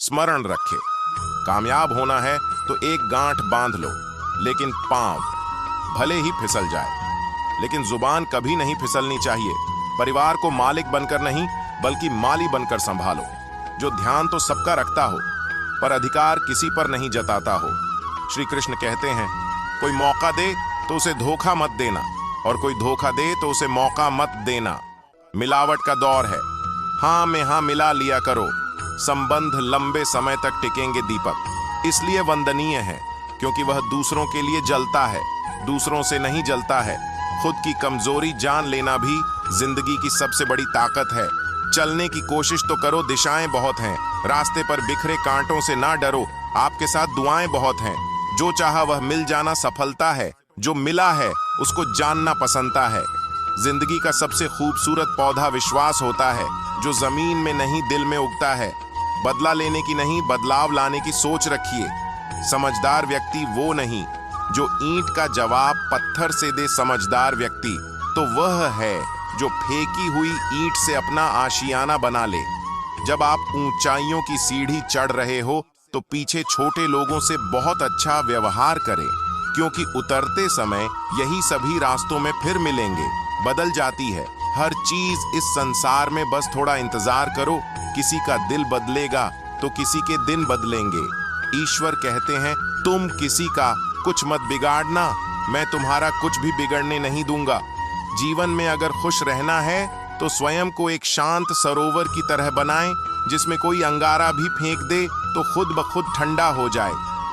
स्मरण रखे, कामयाब होना है तो एक गांठ बांध लो, लेकिन पांव भले ही फिसल जाए, लेकिन जुबान कभी नहीं फिसलनी चाहिए। परिवार को मालिक बनकर नहीं बल्कि माली बनकर संभालो, जो ध्यान तो सबका रखता हो पर अधिकार किसी पर नहीं जताता हो। श्री कृष्ण कहते हैं, कोई मौका दे तो उसे धोखा मत देना, और कोई धोखा दे तो उसे मौका मत देना। मिलावट का दौर है, हाँ में हाँ मिला लिया करो, संबंध लंबे समय तक टिकेंगे। दीपक इसलिए वंदनीय है क्योंकि वह दूसरों के लिए जलता है, दूसरों से नहीं जलता है। खुद की कमजोरी जान लेना भी जिंदगी की सबसे बड़ी ताकत है। चलने की कोशिश तो करो, दिशाएं बहुत हैं, रास्ते पर बिखरे कांटों से ना डरो, आपके साथ दुआएं बहुत हैं। जो चाहा वह मिल जाना सफलता है, जो मिला है उसको जानना पसंदता है। जिंदगी का सबसे खूबसूरत पौधा विश्वास होता है, जो जमीन में नहीं दिल में उगता है। बदला लेने की नहीं, बदलाव लाने की सोच रखिए। समझदार व्यक्ति वो नहीं जो ईंट का जवाब पत्थर से दे, समझदार व्यक्ति तो वह है जो फेंकी हुई ईंट से अपना आशियाना बना ले। जब आप ऊंचाइयों की सीढ़ी चढ़ रहे हो तो पीछे छोटे लोगों से बहुत अच्छा व्यवहार करें, क्योंकि उतरते समय यही सभी रास्तों में फिर मिलेंगे। बदल जाती है हर चीज इस संसार में, बस थोड़ा इंतजार करो। किसी का दिल बदलेगा तो किसी के दिन बदलेंगे। ईश्वर कहते हैं, तुम किसी का कुछ मत बिगाड़ना, मैं तुम्हारा कुछ भी बिगड़ने नहीं दूंगा। जीवन में अगर खुश रहना है तो स्वयं को एक शांत सरोवर की तरह बनाएं, जिसमें कोई अंगारा भी फेंक दे तो खुद ब खुद ठंडा हो जाए।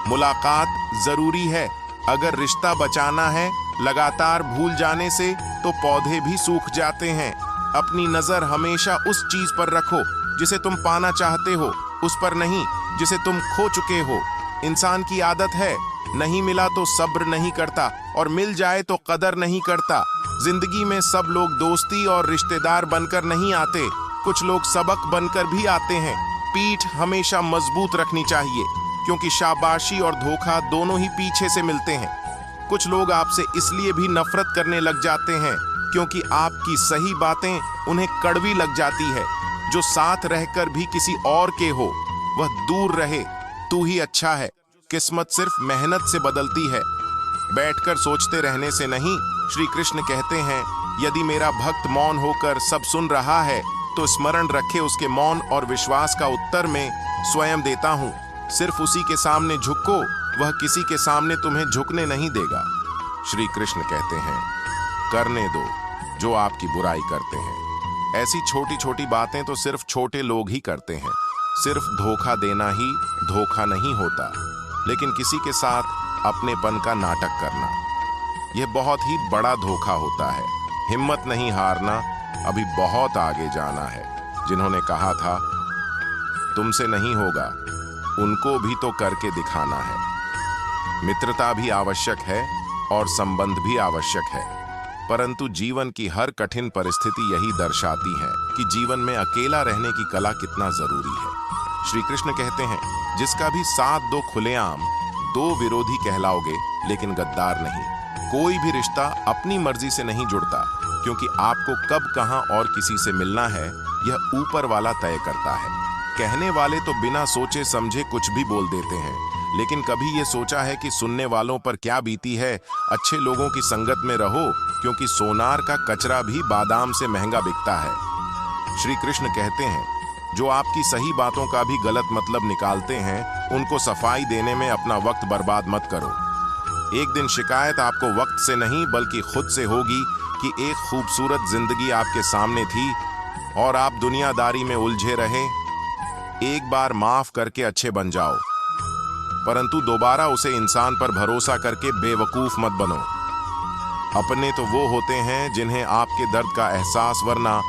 मुलाकात जरूरी है, अगर रिश्ता बचाना है लगातार भूल जाने से तो पौधे भी सूख जाते हैं। अपनी नजर हमेशा उस चीज पर रखो जिसे तुम पाना चाहते हो, उस पर नहीं जिसे तुम खो चुके हो। इंसान की आदत है, नहीं मिला तो सब्र नहीं करता, और मिल जाए तो कदर नहीं करता। जिंदगी में सब लोग दोस्ती और रिश्तेदार बनकर नहीं आते, कुछ लोग सबक बनकर भी आते हैं। पीठ हमेशा मजबूत रखनी चाहिए, क्योंकि शाबाशी और धोखा दोनों ही पीछे से मिलते हैं। कुछ लोग आपसे इसलिए भी नफरत करने लग जाते हैं क्योंकि आपकी सही बातें उन्हें कड़वी लग जाती है। जो साथ रहकर भी किसी और के हो वह दूर रहे, तू ही अच्छा है। किस्मत सिर्फ मेहनत से बदलती है, बैठकर सोचते रहने से नहीं। श्री कृष्ण कहते हैं, यदि मेरा भक्त मौन होकर सब सुन रहा है तो स्मरण रखे, उसके मौन और विश्वास का उत्तर मैं स्वयं देता हूँ। सिर्फ उसी के सामने झुको, वह किसी के सामने तुम्हें झुकने नहीं देगा। श्री कृष्ण कहते हैं, करने दो जो आपकी बुराई करते हैं। ऐसी छोटी छोटी बातें तो सिर्फ छोटे लोग ही करते हैं। सिर्फ धोखा देना ही धोखा नहीं होता, लेकिन किसी के साथ अपनेपन का नाटक करना, यह बहुत ही बड़ा धोखा होता है। हिम्मत नहीं हारना, अभी बहुत आगे जाना है। जिन्होंने कहा था तुमसे नहीं होगा, उनको भी तो करके दिखाना है। मित्रता भी आवश्यक है और संबंध भी आवश्यक है, परंतु जीवन की हर कठिन परिस्थिति यही दर्शाती है कि जीवन में अकेला रहने की कला कितना जरूरी है। श्री कृष्ण कहते हैं, जिसका भी साथ दो खुलेआम, दो विरोधी कहलाओगे लेकिन गद्दार नहीं। कोई भी रिश्ता अपनी मर्जी से नहीं जुड़ता, क्योंकि आपको कब कहां और किसी से मिलना है यह ऊपर वाला तय करता है। कहने वाले तो बिना सोचे समझे कुछ भी बोल देते हैं, लेकिन कभी ये सोचा है कि सुनने वालों पर क्या बीती है। अच्छे लोगों की संगत में रहो, क्योंकि सोनार का कचरा भी बादाम से महंगा बिकता है। श्री कृष्ण कहते हैं, जो आपकी सही बातों का भी गलत मतलब निकालते हैं, उनको सफाई देने में अपना वक्त बर्बाद मत करो। एक दिन शिकायत आपको वक्त से नहीं बल्कि खुद से होगी कि एक खूबसूरत जिंदगी आपके सामने थी और आप दुनियादारी में उलझे रहे। एक बार माफ करके अच्छे बन जाओ, परंतु दोबारा उसे इंसान पर भरोसा करके बेवकूफ मत बनो। अपने तो वो होते हैं जिन्हें आपके दर्द का एहसास, वरना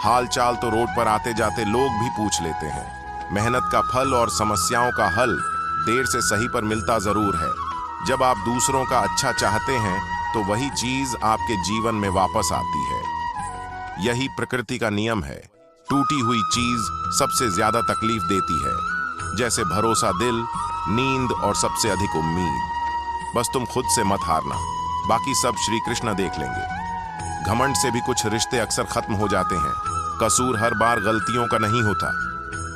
हालचाल तो रोड पर आते जाते लोग भी पूछ लेते हैं। मेहनत का फल और समस्याओं का हल देर से सही पर मिलता जरूर है। जब आप दूसरों का अच्छा चाहते हैं तो वही चीज आपके जीवन में वापस आती है। यही प्रकृति का नियम है। टूटी हुई चीज सबसे ज्यादा तकलीफ देती है, जैसे भरोसा दिल, नींद और सबसे अधिक उम्मीद। बस तुम खुद से मत हारना, बाकी सब श्री कृष्ण देख लेंगे। घमंड से भी कुछ रिश्ते अक्सर खत्म हो जाते हैं। कसूर हर बार गलतियों का नहीं होता,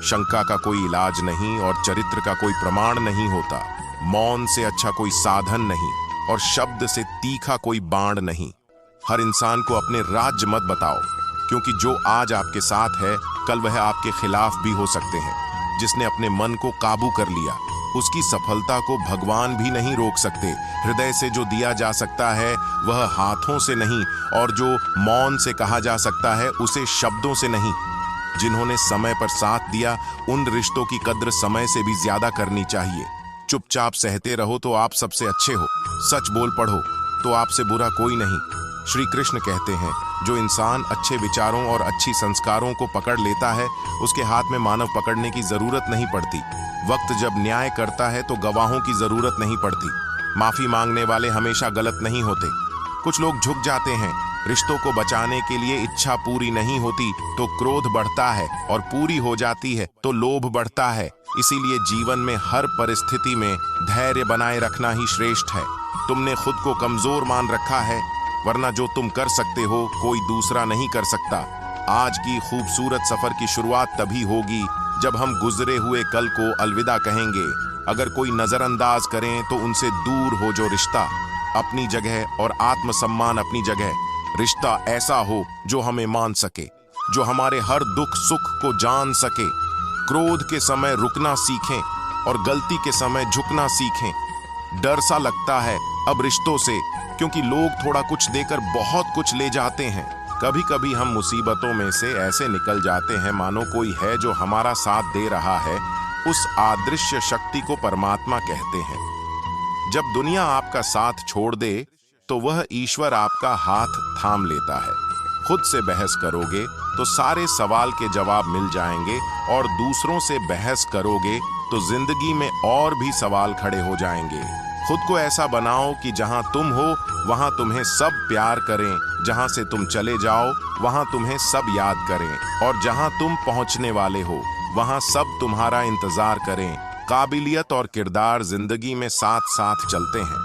शंका का कोई इलाज नहीं और चरित्र का कोई प्रमाण नहीं होता। मौन से अच्छा कोई साधन नहीं और शब्द से तीखा कोई बाण नहीं। हर इंसान को अपने राज्य मत बताओ, क्योंकि जो आज आपके साथ है कल वह आपके खिलाफ भी हो सकते हैं। जिसने अपने मन को काबू कर लिया उसकी सफलता को भगवान भी नहीं रोक सकते। हृदय से जो दिया जा सकता है वह हाथों से नहीं, और जो मौन से कहा जा सकता है उसे शब्दों से नहीं। जिन्होंने समय पर साथ दिया उन रिश्तों की कद्र समय से भी ज्यादा करनी चाहिए। चुपचाप सहते रहो तो आप सबसे अच्छे हो, सच बोल पढ़ो तो आपसे बुरा कोई नहीं। श्री कृष्ण कहते हैं, जो इंसान अच्छे विचारों और अच्छी संस्कारों को पकड़ लेता है उसके हाथ में मानव पकड़ने की जरूरत नहीं पड़ती। वक्त जब न्याय करता है तो गवाहों की जरूरत नहीं पड़ती। माफी मांगने वाले हमेशा गलत नहीं होते। कुछ लोग झुक जाते हैं। रिश्तों को बचाने के लिए इच्छा पूरी नहीं होती तो क्रोध बढ़ता है, और पूरी हो जाती है तो लोभ बढ़ता है। इसीलिए जीवन में हर परिस्थिति में धैर्य बनाए रखना ही श्रेष्ठ है। तुमने खुद को कमजोर मान रखा है, वरना जो तुम कर सकते हो कोई दूसरा नहीं कर सकता। आज की खूबसूरत सफर की शुरुआत तभी होगी जब हम गुजरे हुए कल को अलविदा कहेंगे। अगर कोई नजरअंदाज करें तो उनसे दूर हो। जो रिश्ता अपनी जगह और आत्मसम्मान अपनी जगह, रिश्ता ऐसा हो जो हमें मान सके, जो हमारे हर दुख सुख को जान सके। क्रोध के समय रुकना सीखें और गलती के समय झुकना सीखें। डर सा लगता है अब रिश्तों से, क्योंकि लोग थोड़ा कुछ देकर बहुत कुछ ले जाते हैं। कभी कभी हम मुसीबतों में से ऐसे निकल जाते हैं मानो कोई है जो हमारा साथ दे रहा है। उस अदृश्य शक्ति को परमात्मा कहते हैं। जब दुनिया आपका साथ छोड़ दे तो वह ईश्वर आपका हाथ थाम लेता है। खुद से बहस करोगे तो सारे सवाल के जवाब मिल जाएंगे, और दूसरों से बहस करोगे तो जिंदगी में और भी सवाल खड़े हो जाएंगे। खुद को ऐसा बनाओ कि जहां तुम हो वहां तुम्हें सब प्यार करें, जहां से तुम चले जाओ वहां तुम्हें सब याद करें, और जहां तुम पहुंचने वाले हो वहां सब तुम्हारा इंतजार करें। काबिलियत और किरदार जिंदगी में साथ साथ चलते हैं।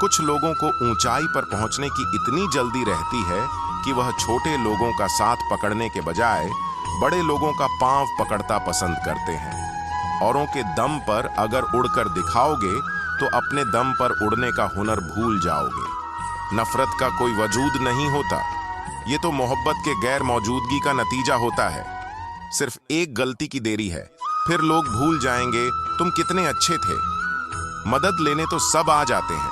कुछ लोगों को ऊंचाई पर पहुंचने की इतनी जल्दी रहती है कि वह छोटे लोगों का साथ पकड़ने के बजाय बड़े लोगों का पांव पकड़ता पसंद करते हैं। औरों के दम पर अगर उड़कर दिखाओगे तो अपने दम पर उड़ने का हुनर भूल जाओगे। नफरत का कोई वजूद नहीं होता, ये तो मोहब्बत के गैर मौजूदगी का नतीजा होता है। सिर्फ एक गलती की देरी है, फिर लोग भूल जाएंगे तुम कितने अच्छे थे। मदद लेने तो सब आ जाते हैं,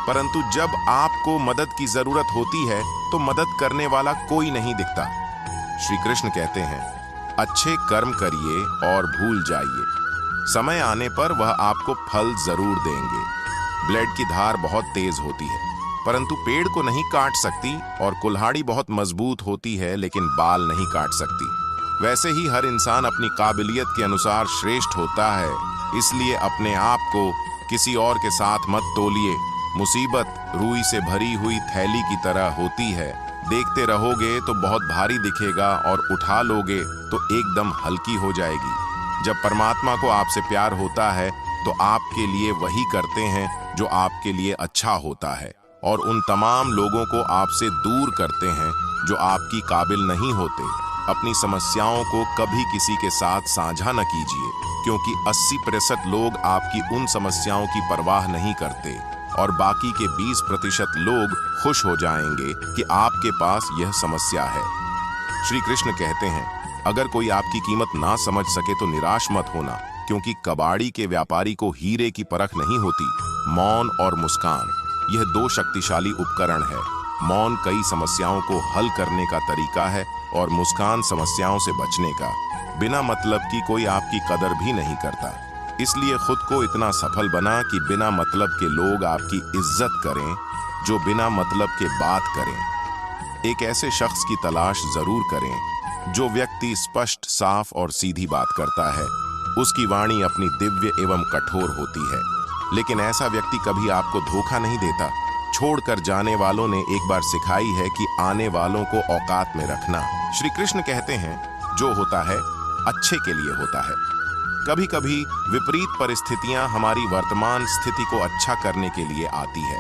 परंतु जब आपको मदद की जरूरत होती है तो मदद करने वाला कोई नहीं दिखता। श्री कृष्ण कहते हैं, अच्छे कर्म करिए और भूल जाइए, समय आने पर वह आपको फल जरूर देंगे। ब्लेड की धार बहुत तेज होती है परंतु पेड़ को नहीं काट सकती, और कुल्हाड़ी बहुत मजबूत होती है लेकिन बाल नहीं काट सकती। वैसे ही हर इंसान अपनी काबिलियत के अनुसार श्रेष्ठ होता है। इसलिए अपने आप को किसी और के साथ मत तोलिए। मुसीबत रुई से भरी हुई थैली की तरह होती है। देखते रहोगे तो बहुत भारी दिखेगा और उठा लोगे तो एकदम हल्की हो जाएगी। जब परमात्मा को आपसे प्यार होता है तो आपके लिए वही करते हैं जो आपके लिए अच्छा होता है, और उन तमाम लोगों को आपसे दूर करते हैं जो आपकी काबिल नहीं होते। अपनी समस्याओं को कभी किसी के साथ साझा न कीजिए, क्योंकि 80% लोग आपकी उन समस्याओं की परवाह नहीं करते, और बाकी के 20% लोग खुश हो जाएंगे कि आपके पास यह समस्या है। श्री कृष्ण कहते हैं, अगर कोई आपकी कीमत ना समझ सके तो निराश मत होना, क्योंकि कबाड़ी के व्यापारी को हीरे की परख नहीं होती। मौन और मुस्कान, यह दो शक्तिशाली उपकरण है। मौन कई समस्याओं को हल करने का तरीका है और मुस्कान समस्याओं से बचने का। बिना मतलब की कोई आपकी कदर भी नहीं करता। इसलिए खुद को इतना सफल बना कि बिना मतलब के लोग आपकी इज्जत करें, जो बिना मतलब के बात करें। एक ऐसे शख्स की तलाश जरूर करें जो व्यक्ति स्पष्ट, साफ और सीधी बात करता है। उसकी वाणी अपनी दिव्य एवं कठोर होती है, लेकिन ऐसा व्यक्ति कभी आपको धोखा नहीं देता। छोड़कर जाने वालों ने एक बार सिखाई है कि आने वालों को औकात में रखना। श्री कृष्ण कहते हैं, जो होता है अच्छे के लिए होता है। कभी कभी विपरीत परिस्थितियां हमारी वर्तमान स्थिति को अच्छा करने के लिए आती है।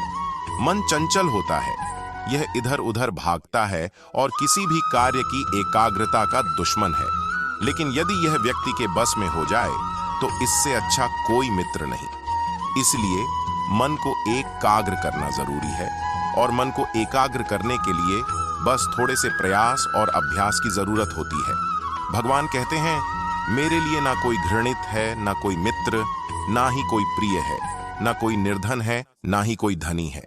मन चंचल होता है, यह इधर उधर भागता है और किसी भी कार्य की एकाग्रता का दुश्मन है। लेकिन यदि यह व्यक्ति के बस में हो जाए तो इससे अच्छा कोई मित्र नहीं। इसलिए मन को एकाग्र करना जरूरी है, और मन को एकाग्र करने के लिए बस थोड़े से प्रयास और अभ्यास की जरूरत होती है। भगवान कहते हैं, मेरे लिए ना कोई घृणित है, ना कोई मित्र, ना ही कोई प्रिय है, ना कोई निर्धन है, ना ही कोई धनी है।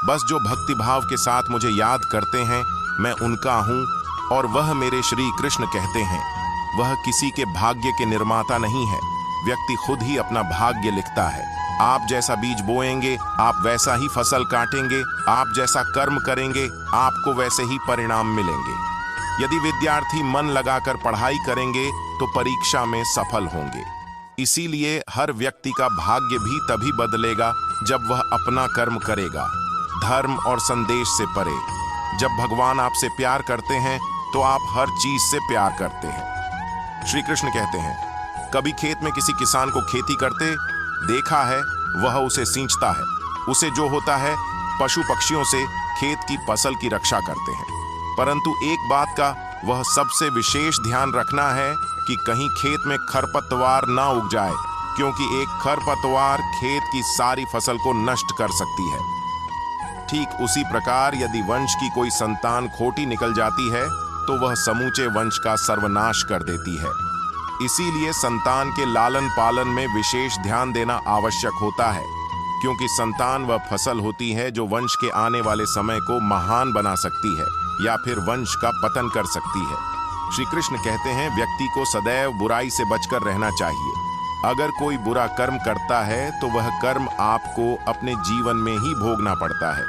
बस जो भक्ति भाव के साथ मुझे याद करते हैं, मैं उनका हूं, और वह मेरे श्री कृष्ण कहते हैं, वह किसी के भाग्य के निर्माता नहीं है। व्यक्ति खुद ही अपना भाग्य लिखता है। आप जैसा बीज बोएंगे आप वैसा ही फसल काटेंगे, आप जैसा कर्म करेंगे आपको वैसे ही परिणाम मिलेंगे। यदि विद्यार्थी मन लगाकर पढ़ाई करेंगे तो परीक्षा में सफल होंगे। इसीलिए हर व्यक्ति का भाग्य भी तभी बदलेगा जब वह अपना कर्म करेगा, धर्म और संदेश से परे। जब भगवान आपसे प्यार करते हैं तो आप हर चीज से प्यार करते हैं। श्री कृष्ण कहते हैं, कभी खेत में किसी किसान को खेती करते देखा है? वह उसे सींचता है। उसे जो होता है पशु पक्षियों से खेत की फसल की रक्षा करते हैं, परंतु एक बात का वह सबसे विशेष ध्यान रखना है कि कहीं खेत में खरपतवार ना उग जाए, क्योंकि एक खरपतवार खेत की सारी फसल को नष्ट कर सकती है। ठीक उसी प्रकार यदि वंश की कोई संतान खोटी निकल जाती है तो वह समूचे वंश का सर्वनाश कर देती है। इसीलिए संतान के लालन पालन में विशेष ध्यान देना आवश्यक होता है, क्योंकि संतान वह फसल होती है जो वंश के आने वाले समय को महान बना सकती है या फिर वंश का पतन कर सकती है। श्री कृष्ण कहते हैं, व्यक्ति को सदैव बुराई से बचकर रहना चाहिए। अगर कोई बुरा कर्म करता है तो वह कर्म आपको अपने जीवन में ही भोगना पड़ता है।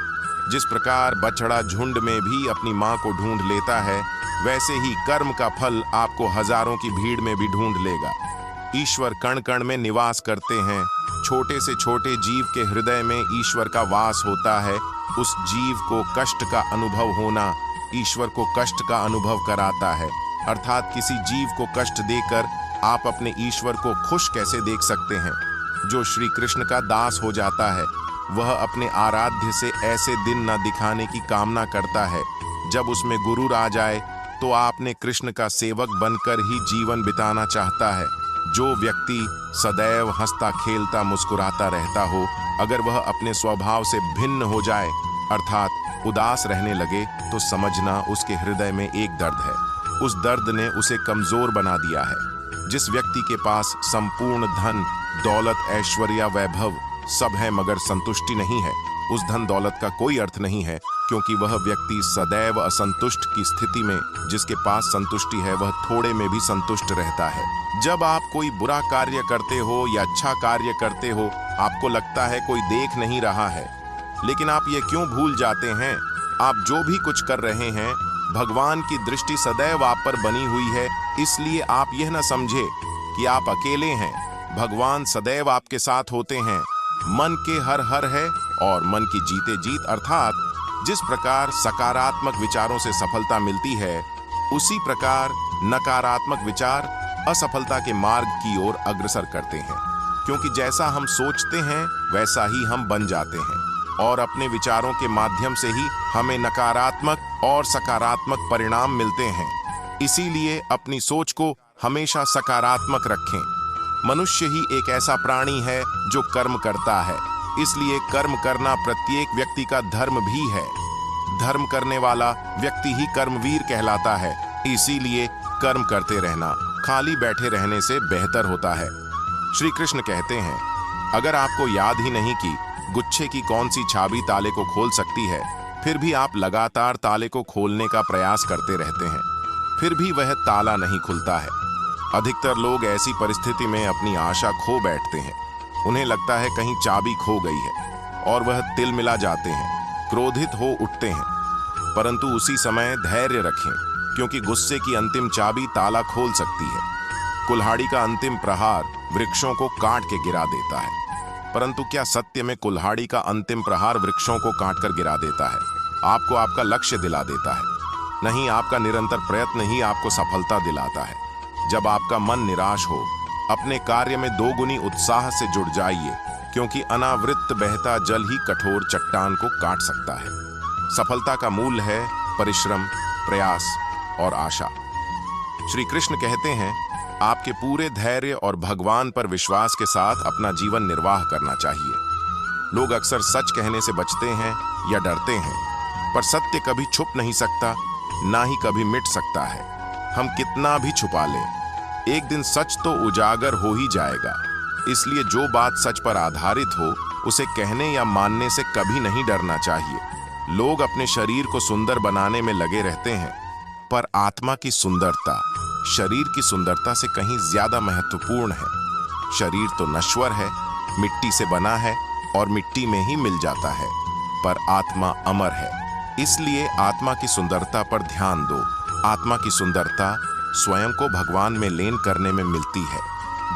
जिस प्रकार बछड़ा झुंड में भी अपनी मां को ढूंढ लेता है, वैसे ही कर्म का फल आपको हजारों की भीड़ में भी ढूंढ लेगा। ईश्वर कण कण में निवास करते हैं। छोटे से छोटे जीव के हृदय में ईश्वर का वास होता है। उस जीव को कष्ट का अनुभव होना ईश्वर को कष्ट का अनुभव कराता है। अर्थात किसी जीव को कष्ट देकर आप अपने ईश्वर को खुश कैसे देख सकते हैं? जो श्री कृष्ण का दास हो जाता है वह अपने आराध्य से ऐसे दिन न दिखाने की कामना करता है जब उसमें गुरूर आ जाए, तो आपने कृष्ण का सेवक बनकर ही जीवन बिताना चाहता है। जो व्यक्ति सदैव हंसता खेलता मुस्कुराता रहता हो, अगर वह अपने स्वभाव से भिन्न हो जाए अर्थात उदास रहने लगे, तो समझना उसके हृदय में एक दर्द है। उस दर्द ने उसे कमजोर बना दिया है। जिस व्यक्ति के पास संपूर्ण धन दौलत ऐश्वर्य वैभव सब है मगर संतुष्टि नहीं है, उस धन दौलत का कोई अर्थ नहीं है, क्योंकि वह व्यक्ति सदैव असंतुष्ट की स्थिति में, जिसके पास संतुष्टि है वह थोड़े में भी संतुष्ट रहता है। जब आप कोई बुरा कार्य करते हो या अच्छा कार्य करते हो, आपको लगता है कोई देख नहीं रहा है, लेकिन आप ये क्यों भूल जाते हैं, आप जो भी कुछ कर रहे हैं भगवान की दृष्टि सदैव आप पर बनी हुई है। इसलिए आप यह न समझे कि आप अकेले हैं, भगवान सदैव आपके साथ होते हैं। मन के हर हर है और मन की जीते जीत, अर्थात जिस प्रकार सकारात्मक विचारों से सफलता मिलती है, उसी प्रकार नकारात्मक विचार असफलता के मार्ग की ओर अग्रसर करते हैं। क्योंकि जैसा हम सोचते हैं वैसा ही हम बन जाते हैं, और अपने विचारों के माध्यम से ही हमें नकारात्मक और सकारात्मक परिणाम मिलते हैं। इसीलिए अपनी सोच को हमेशा सकारात्मक रखें। मनुष्य ही एक ऐसा प्राणी है जो कर्म करता है, इसलिए कर्म करना प्रत्येक व्यक्ति का धर्म भी है। धर्म करने वाला व्यक्ति ही कर्मवीर कहलाता है। इसीलिए कर्म करते रहना खाली बैठे रहने से बेहतर होता है। श्री कृष्ण कहते हैं, अगर आपको याद ही नहीं कि गुच्छे की कौन सी चाबी ताले को खोल सकती है, फिर भी आप लगातार ताले को खोलने का प्रयास करते रहते हैं, फिर भी वह ताला नहीं खुलता है। अधिकतर लोग ऐसी परिस्थिति में अपनी आशा खो बैठते हैं। उन्हें लगता है कहीं चाबी खो गई है और वह तिल मिला जाते हैं, क्रोधित हो उठते हैं। परंतु उसी समय धैर्य रखें, क्योंकि गुस्से की अंतिम चाबी ताला खोल सकती है। कुल्हाड़ी का अंतिम प्रहार वृक्षों को काट के गिरा देता है, परंतु क्या सत्य में कुल्हाड़ी का अंतिम प्रहार वृक्षों को काटकर गिरा देता है? आपको आपका लक्ष्य दिला देता है। नहीं, आपका निरंतर प्रयत्न ही आपको सफलता दिलाता है। जब आपका मन निराश हो, अपने कार्य में दोगुनी उत्साह से जुड़ जाइए, क्योंकि अनावृत बहता जल ही कठोर चट्टान को काट सकता है। सफलता का मूल है परिश्रम, प्रयास और आशा। श्री कृष्ण कहते हैं, आपके पूरे धैर्य और भगवान पर विश्वास के साथ अपना जीवन निर्वाह करना चाहिए। लोग अक्सर सच कहने से बचते हैं या डरते हैं, पर सत्य कभी छुप नहीं सकता, ना ही कभी मिट सकता है। हम कितना भी छुपा लें, एक दिन सच तो उजागर हो ही जाएगा। इसलिए जो बात सच पर आधारित हो, उसे कहने या मानने से कभी नहीं डरना चाहिए। लोग अपने शरीर को सुंदर बनाने में लगे रहते हैं, पर आत्मा की सुंदरता शरीर की सुंदरता से कहीं ज्यादा महत्वपूर्ण है। शरीर तो नश्वर है, मिट्टी से बना है और मिट्टी में ही मिल जाता है, पर आत्मा अमर है। इसलिए आत्मा की सुंदरता पर ध्यान दो। आत्मा की सुंदरता स्वयं को भगवान में लीन करने में मिलती है।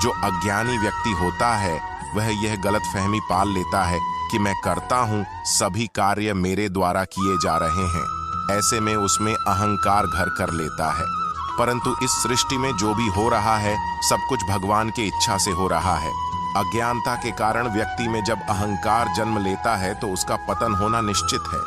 जो अज्ञानी व्यक्ति होता है वह यह गलतफहमी पाल लेता है कि मैं करता हूं, सभी कार्य मेरे द्वारा किए जा रहे हैं। ऐसे में उसमें अहंकार घर कर लेता है। परंतु इस सृष्टि में जो भी हो रहा है सब कुछ भगवान की इच्छा से हो रहा है। अज्ञानता के कारण व्यक्ति में जब अहंकार जन्म लेता है तो उसका पतन होना निश्चित है।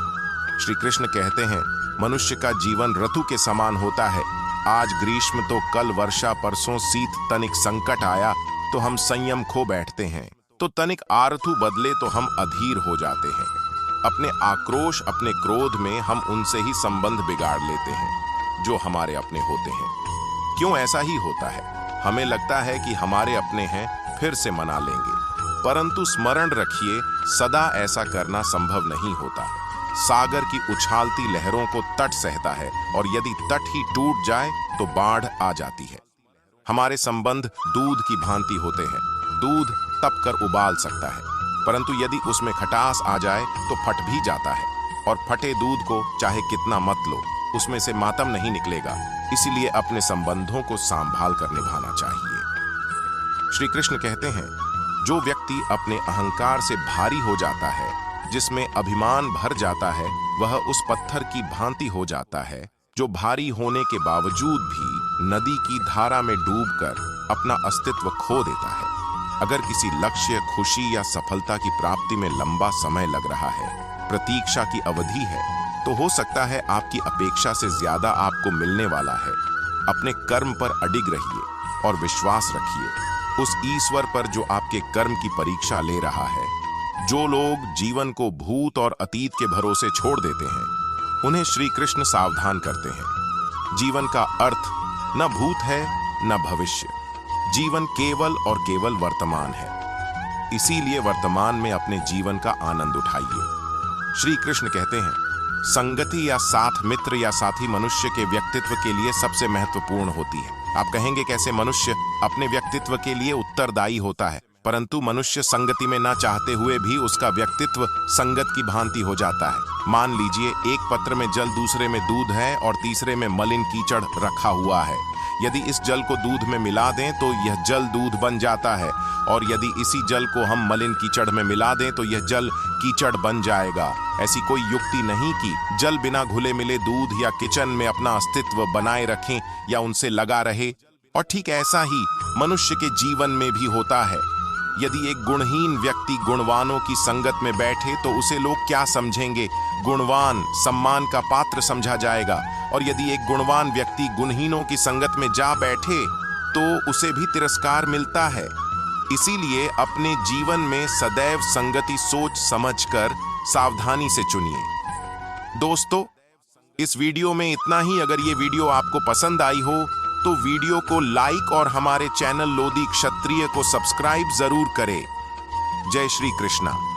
श्री कृष्ण कहते हैं, मनुष्य का जीवन ऋतु के समान होता है। आज ग्रीष्म तो कल वर्षा, परसों शीत, तनिक संकट आया तो हम संयम खो बैठते हैं, तो तनिक आरतु बदले तो हम अधीर हो जाते हैं। अपने आक्रोश, अपने क्रोध में हम उनसे ही संबंध बिगाड़ लेते हैं जो हमारे अपने होते हैं। क्यों ऐसा ही होता है? हमें लगता है कि हमारे अपने हैं, फिर से मना लेंगे, परंतु स्मरण रखिए, सदा ऐसा करना संभव नहीं होता। सागर की उछालती लहरों को तट सहता है, और यदि तट ही टूट जाए तो बाढ़ आ जाती है। हमारे संबंध दूध की भांति होते हैं। दूध तप कर उबाल सकता है, परंतु यदि उसमें खटास आ जाए तो फट भी जाता है, और फटे दूध को चाहे कितना मत लो, उसमें से मातम नहीं निकलेगा। इसीलिए अपने संबंधों को संभाल कर निभाना चाहिए। श्री कृष्ण कहते हैं, जो व्यक्ति अपने अहंकार से भारी हो जाता है, जिसमें अभिमान भर जाता है, वह उस पत्थर की भांति हो जाता है जो भारी होने के बावजूद भी नदी की धारा में डूबकर अपना अस्तित्व खो देता है। अगर किसी लक्ष्य, खुशी या सफलता की प्राप्ति में लंबा समय लग रहा है, प्रतीक्षा की अवधि है, तो हो सकता है आपकी अपेक्षा से ज्यादा आपको मिलने वाला है। अपने कर्म पर अडिग रहिए और विश्वास रखिए उस ईश्वर पर जो आपके कर्म की परीक्षा ले रहा है। जो लोग जीवन को भूत और अतीत के भरोसे छोड़ देते हैं, उन्हें श्री कृष्ण सावधान करते हैं। जीवन का अर्थ न भूत है न भविष्य। जीवन केवल और केवल वर्तमान है। इसीलिए वर्तमान में अपने जीवन का आनंद उठाइए। श्री कृष्ण कहते हैं, संगति या साथ, मित्र या साथी मनुष्य के व्यक्तित्व के लिए सबसे महत्वपूर्ण होती है। आप कहेंगे कैसे? मनुष्य अपने व्यक्तित्व के लिए उत्तरदायी होता है, परंतु मनुष्य संगति में ना चाहते हुए भी उसका व्यक्तित्व संगत की भांति हो जाता है। मान लीजिए एक पत्र में जल, दूसरे में दूध है और तीसरे में मलिन कीचड़ रखा हुआ है। यदि इस जल को दूध में मिला दें तो यह जल दूध बन जाता है, और यदि इसी जल को हम मलिन कीचड़ में मिला दें तो यह जल कीचड़ बन जाएगा। ऐसी कोई युक्ति नहीं कि जल बिना घुले मिले दूध या किचन में अपना अस्तित्व बनाए रखें या उनसे लगा रहे। और ठीक ऐसा ही मनुष्य के जीवन में भी होता है। यदि एक गुणहीन व्यक्ति गुणवानों की संगत में बैठे तो उसे लोग क्या समझेंगे? गुणवान सम्मान का पात्र समझा जाएगा, और यदि एक गुणवान व्यक्ति गुणहीनों की संगत में जा बैठे तो उसे भी तिरस्कार मिलता है। इसीलिए अपने जीवन में सदैव संगति सोच समझकर सावधानी से चुनिए। दोस्तों, इस वीडियो में इतना ही। अगर ये वीडियो आपको पसंद आई हो तो वीडियो को लाइक और हमारे चैनल लोधी क्षत्रिय को सब्सक्राइब जरूर करें। जय श्री कृष्णा।